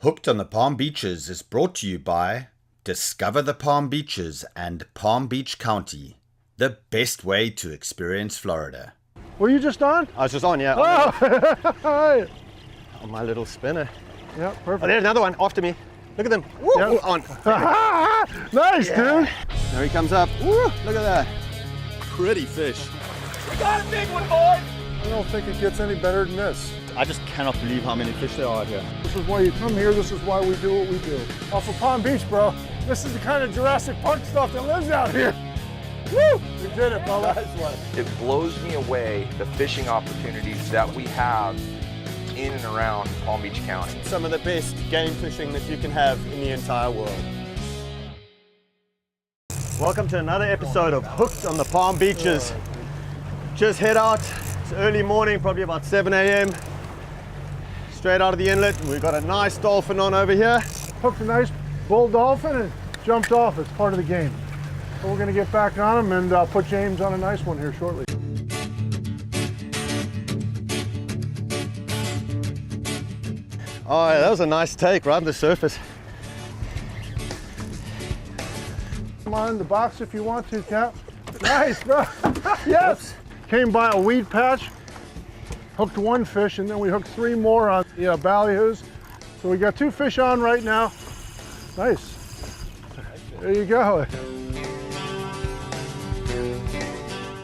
Hooked on the Palm Beaches is brought to you by Discover the Palm Beaches and Palm Beach County, the best way to experience Florida. Were you just on? I was just on, yeah. Oh! On my little spinner. Yeah, perfect. Oh, there's another one after me. Look at them. Woo, Yep. on. Nice, Yeah. dude. There he comes up. Woo, look at that. Pretty fish. We got a big one, boys! I don't think it gets any better than this. I just cannot believe how many fish there are here. This is why you come here. This is why we do what we do. Off of Palm Beach, bro. This is the kind of Jurassic Park stuff that lives out here. Woo! We did it, Bubba. Nice one. It blows me away the fishing opportunities that we have in and around Palm Beach County. Some of the best game fishing that you can have in the entire world. Welcome to another episode of Hooked on the Palm Beaches. Just head out. It's early morning, probably about 7 a.m. Straight out of the inlet. We've got a nice dolphin on over here. Hooked a nice bull dolphin and jumped off. It's part of the game. So we're going to get back on him and put James on a nice one here shortly. Oh, yeah, that was a nice take right on the surface. Come on in the box if you want to, Cap. Nice, bro. Yes. Came by a weed patch, hooked one fish, and then we hooked 3 more on the ballyhoos. So we got 2 fish on right now. Nice. There you go.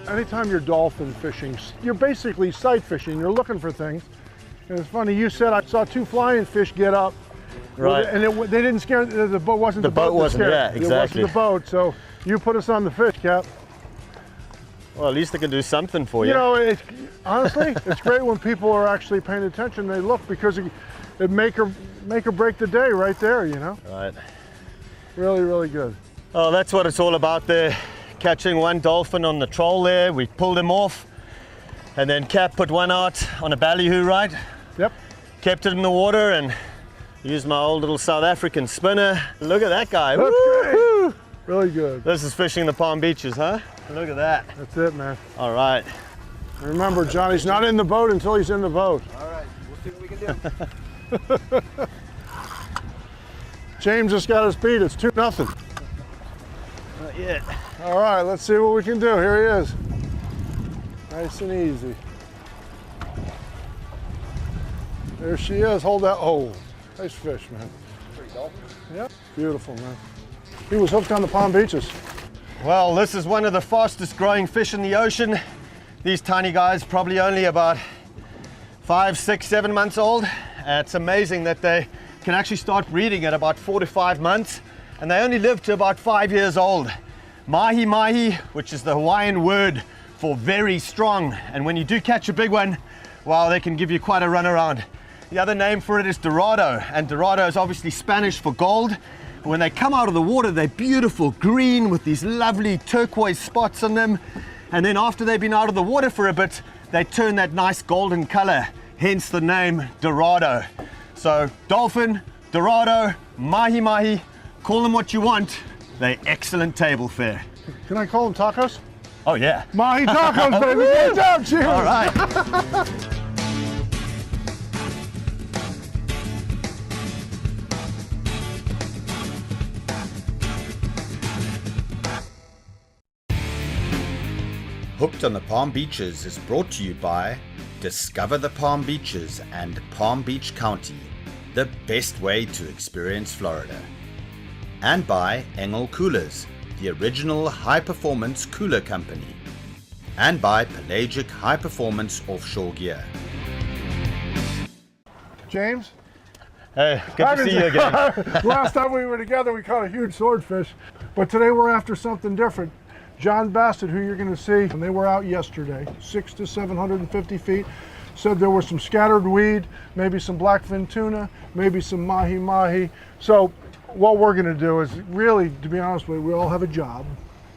Anytime you're dolphin fishing, you're basically sight fishing. You're looking for things. And it's funny, you said I saw 2 flying fish get up. Right. And they didn't scare, the boat wasn't The the boat. boat wasn't, that yeah, scared. exactly. It wasn't the boat, so you put us on the fish, Cap. Well, at least they can do something for you. You know, honestly, it's great when people are actually paying attention. They look because it make or break the day right there, you know? Right. Really, really good. Oh, that's what it's all about there. Catching one dolphin on the troll there. We pulled him off. And then Cap put one out on a ballyhoo, right? Yep. Kept it in the water and used my old little South African spinner. Look at that guy. That's Woo-hoo! great. Really good. This is fishing the Palm Beaches, huh? Look at that. That's it, man. All right. Remember, Johnny's not in the boat until he's in the boat. All right, we'll see what we can do. James just got his beat. It's 2-0. Not yet. All right, let's see what we can do. Here he is. Nice and easy. There she is. Hold that. Oh, nice fish, man. Yep. Beautiful, man. He was hooked on the Palm Beaches. Well, this is one of the fastest growing fish in the ocean. These tiny guys probably only about 5, 6, 7 months old. It's amazing that they can actually start breeding at about 4 to 5 months, and they only live to about 5 years old. Mahi mahi, which is the Hawaiian word for very strong. And when you do catch a big one, well, they can give you quite a run around. The other name for it is dorado, and dorado is obviously Spanish for gold. When they come out of the water, they're beautiful green with these lovely turquoise spots on them. And then after they've been out of the water for a bit, they turn that nice golden color, hence the name dorado. So dolphin, dorado, mahi mahi, call them what you want. They're excellent table fare. Can I call them tacos? Oh yeah. Mahi tacos, baby. Good job, cheers. All right. Hooked on the Palm Beaches is brought to you by Discover the Palm Beaches and Palm Beach County, the best way to experience Florida. And by Engel Coolers, the original high-performance cooler company. And by Pelagic high-performance offshore gear. James? Hey, good to see you again. Last time we were together, we caught a huge swordfish. But today we're after something different. John Bassett, who you're going to see, and they were out yesterday, 600 to 750 feet, said there was some scattered weed, maybe some blackfin tuna, maybe some mahi mahi. So what we're going to do is really, to be honest with you, we all have a job.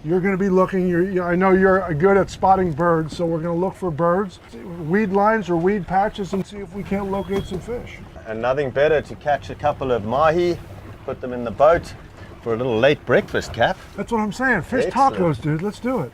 You're going to be looking, I know you're good at spotting birds, so we're going to look for birds, weed lines or weed patches, and see if we can't locate some fish. And nothing better to catch a couple of mahi, put them in the boat for a little late breakfast, Cap. That's what I'm saying. Fish Excellent. tacos, dude. Let's do it.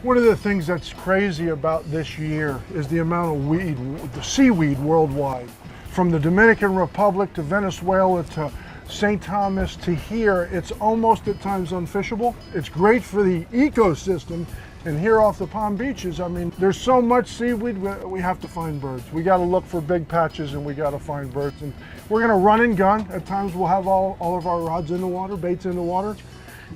One of the things that's crazy about this year is the amount of weed, the seaweed worldwide. From the Dominican Republic to Venezuela to St. Thomas to here, it's almost at times unfishable. It's great for the ecosystem, and here off the Palm Beaches, I mean, there's so much seaweed, we have to find birds. We got to look for big patches and we got to find birds. And we're going to run and gun. At times we'll have all of our rods in the water, baits in the water.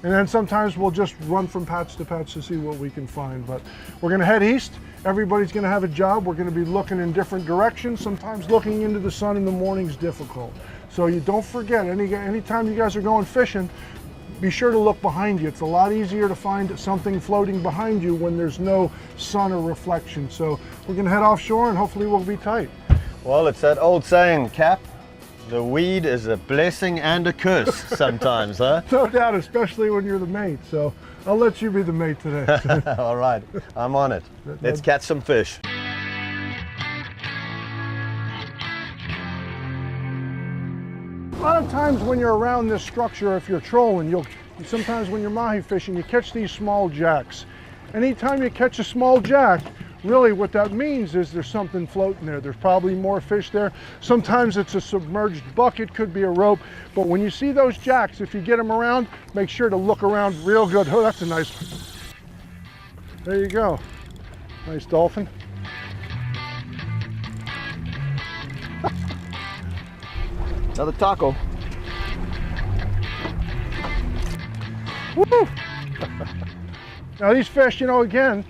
And then sometimes we'll just run from patch to patch to see what we can find. But we're going to head east. Everybody's going to have a job. We're going to be looking in different directions. Sometimes looking into the sun in the morning is difficult. So you don't forget, anytime you guys are going fishing, be sure to look behind you. It's a lot easier to find something floating behind you when there's no sun or reflection. So we're going to head offshore and hopefully we'll be tight. Well, it's that old saying, Cap. The weed is a blessing and a curse sometimes, huh? No doubt, especially when you're the mate. So I'll let you be the mate today. All right, I'm on it. Let's catch some fish. A lot of times when you're around this structure, if you're trolling, sometimes when you're mahi fishing, you catch these small jacks. Anytime you catch a small jack, really what that means is there's something floating there. There's probably more fish there. Sometimes it's a submerged bucket, could be a rope. But when you see those jacks, if you get them around, make sure to look around real good. Oh, that's a nice one. There you go. Nice dolphin. Another taco. Woo! Now these fish, again,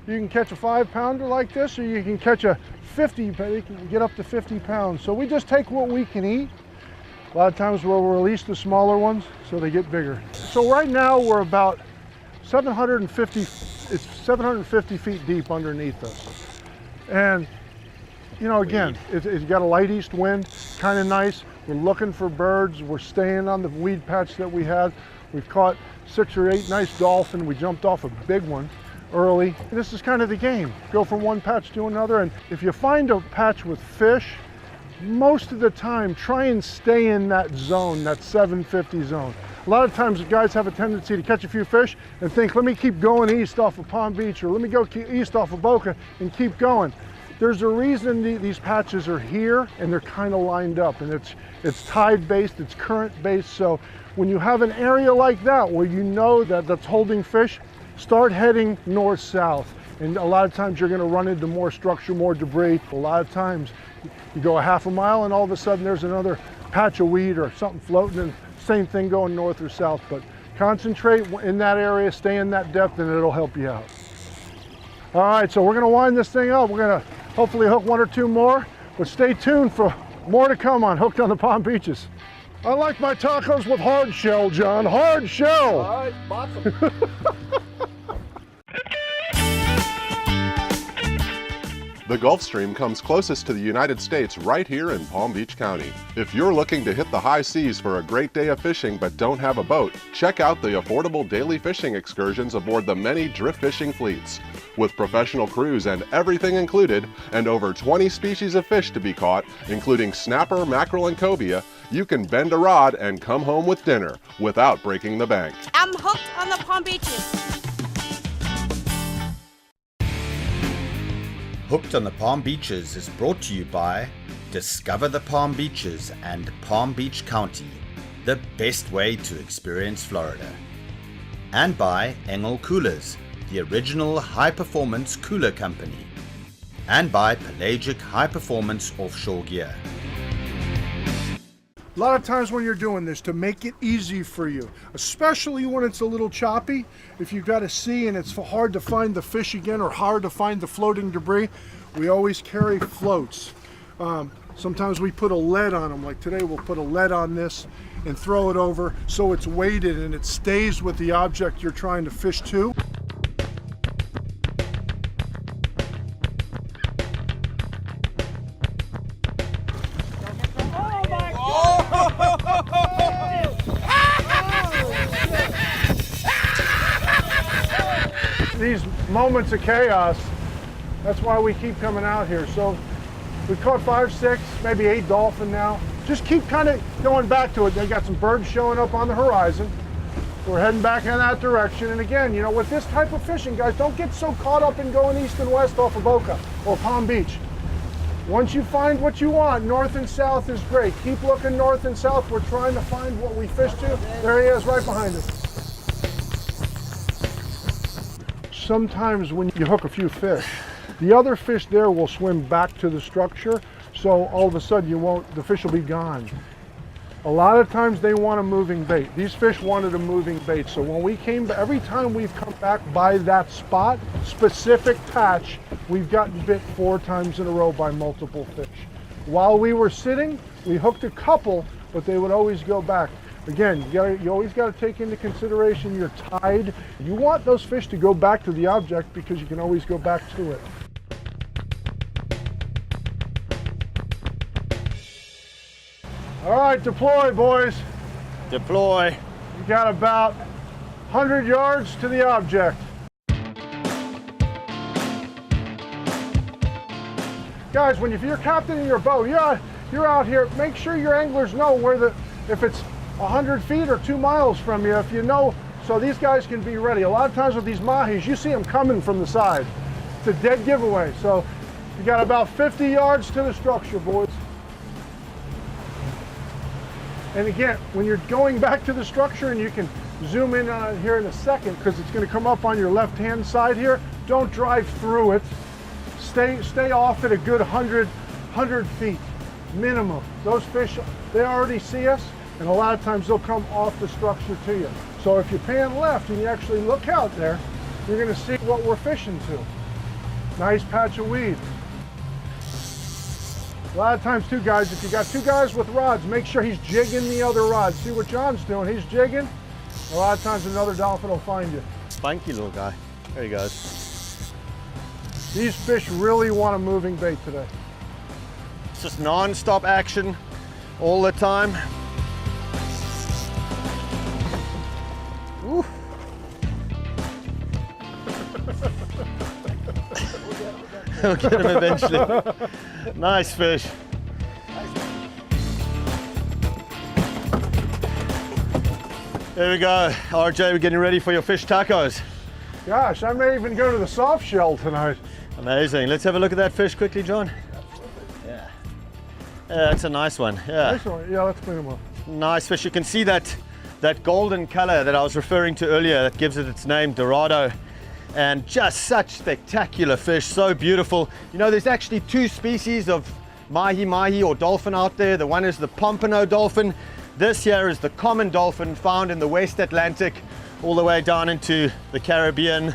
you can catch a 5-pounder like this, or you can catch a 50, but they can get up to 50 pounds. So we just take what we can eat. A lot of times we'll release the smaller ones so they get bigger. So right now we're about 750 feet deep underneath us. And again, it's got a light east wind, kind of nice. We're looking for birds. We're staying on the weed patch that we had. We've caught 6 or 8 nice dolphin. We jumped off a big one early. This is kind of the game. Go from one patch to another, and if you find a patch with fish, most of the time try and stay in that zone, that 750 zone. A lot of times guys have a tendency to catch a few fish and think, let me keep going east off of Palm Beach, or let me go east off of Boca and keep going. There's a reason these patches are here, and they're kind of lined up, and it's tide based, it's current based. So when you have an area like that where you know that that's holding fish, start heading north-south, and a lot of times you're going to run into more structure, more debris. A lot of times you go a half a mile and all of a sudden there's another patch of weed or something floating, and same thing going north or south. But concentrate in that area, stay in that depth, and it'll help you out. All right, so we're going to wind this thing up. We're going to hopefully hook 1 or 2 more, but stay tuned for more to come on Hooked on the Palm Beaches. I like my tacos with hard shell, John. Hard shell. All right, awesome. The Gulf Stream comes closest to the United States right here in Palm Beach County. If you're looking to hit the high seas for a great day of fishing but don't have a boat, check out the affordable daily fishing excursions aboard the many drift fishing fleets. With professional crews and everything included, and over 20 species of fish to be caught, including snapper, mackerel, and cobia, you can bend a rod and come home with dinner without breaking the bank. I'm hooked on the Palm Beaches. Hooked on the Palm Beaches is brought to you by Discover the Palm Beaches and Palm Beach County, the best way to experience Florida. And by Engel Coolers, the original high-performance cooler company. And by Pelagic high-performance offshore gear. A lot of times when you're doing this, to make it easy for you, especially when it's a little choppy, if you've got to see and it's hard to find the fish again or hard to find the floating debris, we always carry floats. Sometimes we put a lead on them, like today we'll put a lead on this and throw it over so it's weighted and it stays with the object you're trying to fish to. These moments of chaos, that's why we keep coming out here. So we caught 5, 6, maybe 8 dolphin now. Just keep kind of going back to it. They got some birds showing up on the horizon. We're heading back in that direction. And again, you know, with this type of fishing, guys, don't get so caught up in going east and west off of Boca or Palm Beach. Once you find what you want, north and south is great. Keep looking north and south. We're trying to find what we fished to. There he is, right behind us. Sometimes when you hook a few fish, the other fish there will swim back to the structure, so all of a sudden the fish will be gone. A lot of times they want a moving bait. These fish wanted a moving bait, so when we came, every time we've come back by that spot, specific patch, we've gotten bit 4 times in a row by multiple fish. While we were sitting, we hooked a couple, but they would always go back. Again, you always got to take into consideration your tide. You want those fish to go back to the object because you can always go back to it. All right, deploy, boys. Deploy. You got about 100 yards to the object. Guys, if you're captaining your boat, you're out here, make sure your anglers know if it's 100 feet or 2 miles from you, if you know, so these guys can be ready. A lot of times with these Mahis, you see them coming from the side. It's a dead giveaway. So you got about 50 yards to the structure, boys. And again, when you're going back to the structure, and you can zoom in on it here in a second because it's going to come up on your left-hand side here, don't drive through it. Stay off at a good 100 feet minimum. Those fish, they already see us, and a lot of times they'll come off the structure to you. So if you pan left and you actually look out there, you're going to see what we're fishing to. Nice patch of weed. A lot of times too, guys, if you got 2 guys with rods, make sure he's jigging the other rod. See what John's doing? He's jigging. A lot of times another dolphin will find you. Spunky little guy. There he goes. These fish really want a moving bait today. It's just non-stop action all the time. Woo. We'll get him eventually. Nice fish. There we go. RJ, we're getting ready for your fish tacos. Gosh, I may even go to the soft shell tonight. Amazing. Let's have a look at that fish quickly, John. Yeah. Yeah, that's a nice one. Yeah. Nice one. Yeah, let's clean them up. Nice fish. You can see that golden color that I was referring to earlier that gives it its name, Dorado. And just such spectacular fish, so beautiful. You know, there's actually 2 species of mahi or dolphin out there. The one is the pompano dolphin. This here is the common dolphin found in the West Atlantic, all the way down into the Caribbean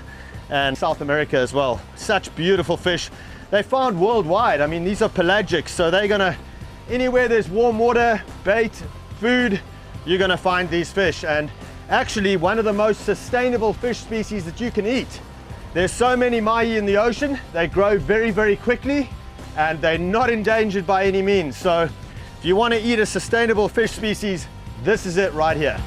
and South America as well. Such beautiful fish. They're found worldwide. I mean, these are pelagic, so they're gonna, anywhere there's warm water, bait, food, you're gonna find these fish. And actually one of the most sustainable fish species that you can eat. There's so many mahi in the ocean, they grow very, very quickly, and they're not endangered by any means. So if you want to eat a sustainable fish species, this is it right here.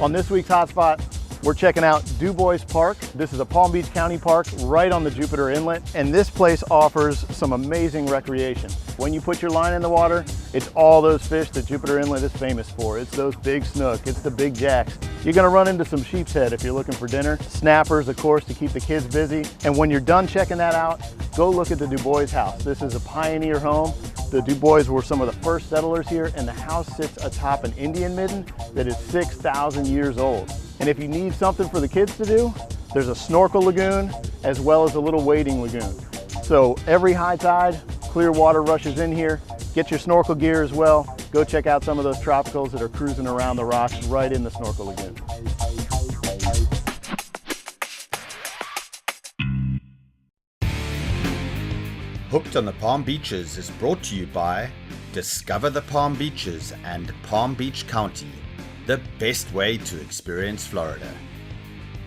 On this week's hotspot, we're checking out Du Bois Park. This is a Palm Beach County park right on the Jupiter Inlet, and this place offers some amazing recreation. When you put your line in the water, it's all those fish that Jupiter Inlet is famous for. It's those big snook, it's the big jacks. You're gonna run into some sheep's head if you're looking for dinner, snappers, of course, to keep the kids busy. And when you're done checking that out, go look at the Du Bois house. This is a pioneer home. The Du Bois were some of the first settlers here, and the house sits atop an Indian midden that is 6,000 years old. And if you need something for the kids to do, there's a snorkel lagoon as well as a little wading lagoon. So every high tide, clear water rushes in here. Get your snorkel gear as well. Go check out some of those tropicals that are cruising around the rocks right in the snorkel lagoon. Hooked on the Palm Beaches is brought to you by Discover the Palm Beaches and Palm Beach County, the best way to experience Florida.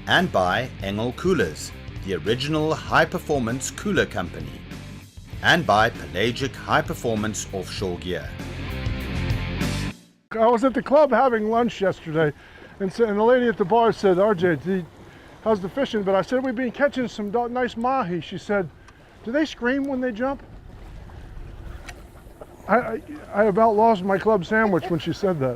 And by Engel Coolers, the original high-performance cooler company. And by Pelagic High-Performance Offshore Gear. I was at the club having lunch yesterday, And the lady at the bar said, RJ, how's the fishing? But I said, we've been catching some nice mahi. She said, do they scream when they jump? I about lost my club sandwich when she said that.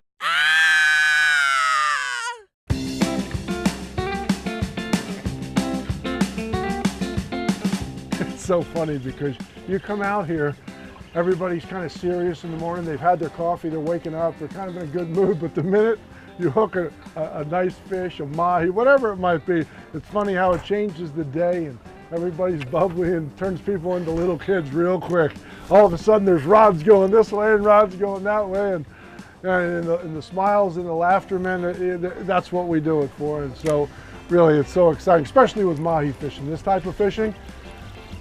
It's so funny because you come out here, everybody's kind of serious in the morning. They've had their coffee, they're waking up, they're kind of in a good mood. But the minute you hook a nice fish, a mahi, whatever it might be, it's funny how it changes the day and everybody's bubbly and turns people into little kids real quick. All of a sudden there's rods going this way and rods going that way, and the smiles and the laughter, man, that's what we do it for. And so really it's so exciting, especially with mahi fishing, this type of fishing,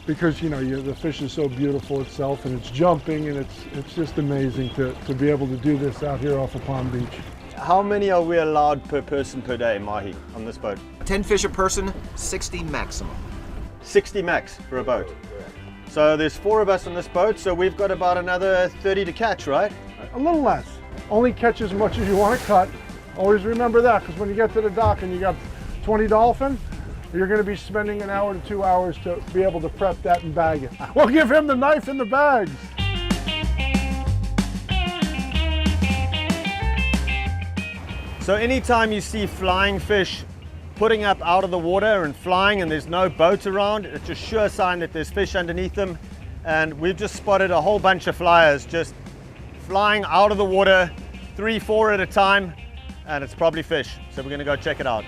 because the fish is so beautiful itself and it's jumping, and it's just amazing to be able to do this out here off of Palm Beach. How many are we allowed per person per day, mahi, on this boat? 10 fish a person, 60 maximum. 60 max for a boat. So there's 4 of us on this boat, so we've got about another 30 to catch, right? A little less. Only catch as much as you want to cut. Always remember that, because when you get to the dock and you got 20 dolphin, you're going to be spending an hour to 2 hours to be able to prep that and bag it. We'll give him the knife and the bags. So anytime you see flying fish putting up out of the water and flying and there's no boat around, it's a sure sign that there's fish underneath them. And we've just spotted a whole bunch of flyers just flying out of the water, 3, 4 at a time, and it's probably fish. So we're gonna go check it out.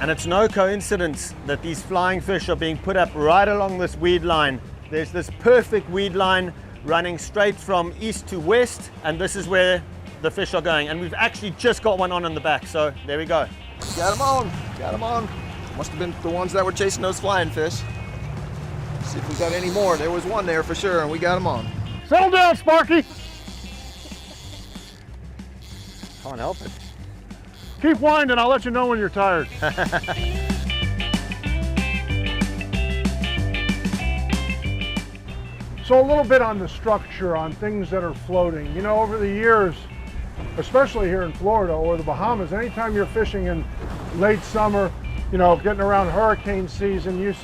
And it's no coincidence that these flying fish are being put up right along this weed line. There's this perfect weed line running straight from east to west, and this is where the fish are going, and we've actually just got one on in the back, so there we go. Got them on. Must have been the ones that were chasing those flying fish. See if we got any more. There was one there for sure, and we got them on. Settle down, Sparky. Can't help it. Keep winding, I'll let you know when you're tired. So a little bit on the structure, on things that are floating. Over the years, especially here in Florida or the Bahamas, anytime you're fishing in late summer, getting around hurricane season, you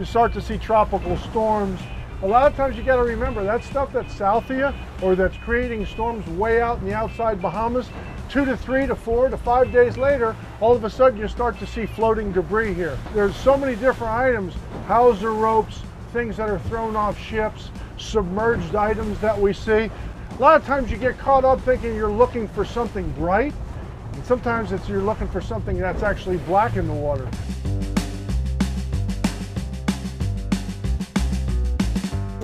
start to see tropical storms. A lot of times you got to remember that stuff that's south of you or that's creating storms way out in the outside Bahamas, 2 to 3 to 4 to 5 days later, all of a sudden you start to see floating debris here. There's so many different items, hawser ropes, things that are thrown off ships, submerged items that we see. A lot of times you get caught up thinking you're looking for something bright, and sometimes you're looking for something that's actually black in the water.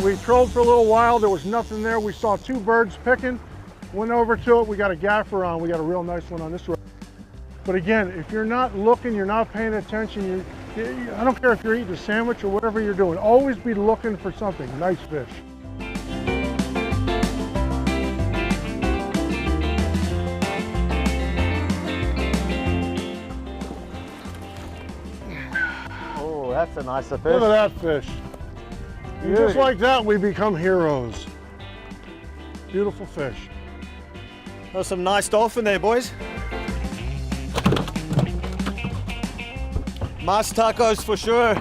We trolled for a little while, there was nothing there. We saw 2 birds picking, went over to it, we got a gaffer on, we got a real nice one on this one. But again, if you're not looking, you're not paying attention, I don't care if you're eating a sandwich or whatever you're doing, always be looking for something, nice fish. Oh, that's a nicer fish. Look at that fish. And just like that, we become heroes. Beautiful fish. There's some nice dolphin there, boys. Mas tacos for sure.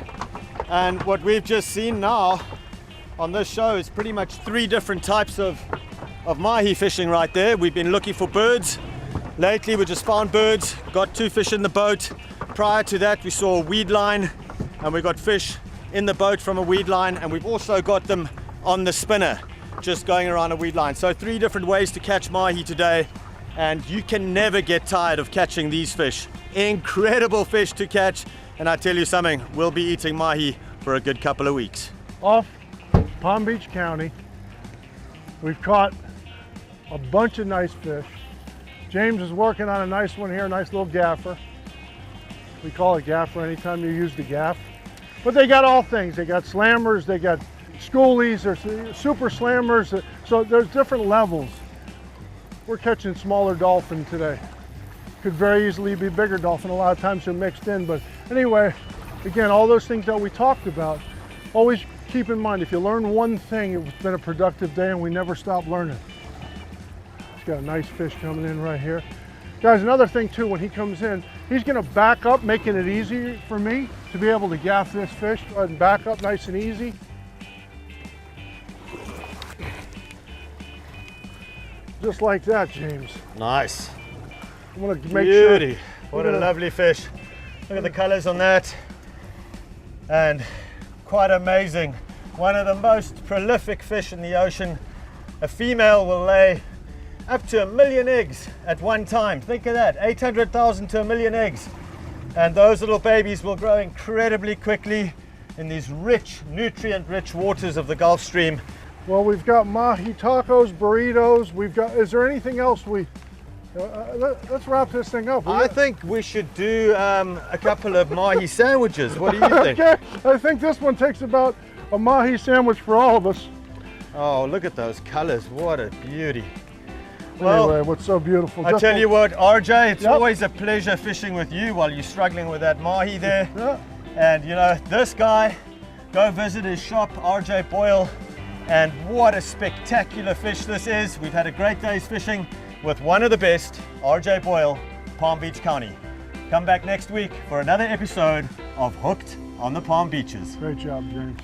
And what we've just seen now on this show is pretty much 3 different types of mahi fishing right there. We've been looking for birds. Lately we just found birds, got 2 fish in the boat. Prior to that we saw a weed line and we got fish in the boat from a weed line, and we've also got them on the spinner, just going around a weed line. So 3 different ways to catch mahi today, and you can never get tired of catching these fish. Incredible fish to catch, and I tell you something, we'll be eating mahi for a good couple of weeks. Off Palm Beach County, we've caught a bunch of nice fish. James is working on a nice one here, a nice little gaffer. We call it gaffer anytime you use the gaff. But they got all things. They got slammers, they got schoolies, there's super slammers. So there's different levels. We're catching smaller dolphin today. Could very easily be bigger dolphin. A lot of times they're mixed in. But anyway, again, all those things that we talked about, always keep in mind, if you learn one thing, it's been a productive day and we never stop learning. He's got a nice fish coming in right here. Guys, another thing too, when he comes in, he's gonna back up, making it easy for me to be able to gaff this fish. Go ahead and back up nice and easy. Just like that, James. Nice. I'm gonna make sure. Beauty. What a lovely fish. Look at the colors on that. And quite amazing. One of the most prolific fish in the ocean. A female will lay up to 1 million eggs at one time. Think of that, 800,000 to 1 million eggs. And those little babies will grow incredibly quickly in these rich, nutrient-rich waters of the Gulf Stream. Well, we've got Mahi tacos, burritos. We've got, is there anything else let's wrap this thing up. I think we should do a couple of Mahi sandwiches. What do you think? Okay, I think this one takes about a Mahi sandwich for all of us. Oh, look at those colors. What a beauty. Anyway, what's so beautiful? I tell you what, RJ, it's always a pleasure fishing with you while you're struggling with that Mahi there. Yeah. And you know, this guy, go visit his shop, RJ Boyle. And what a spectacular fish this is. We've had a great day's fishing with one of the best, RJ Boyle, Palm Beach County. Come back next week for another episode of Hooked on the Palm Beaches. Great job, James.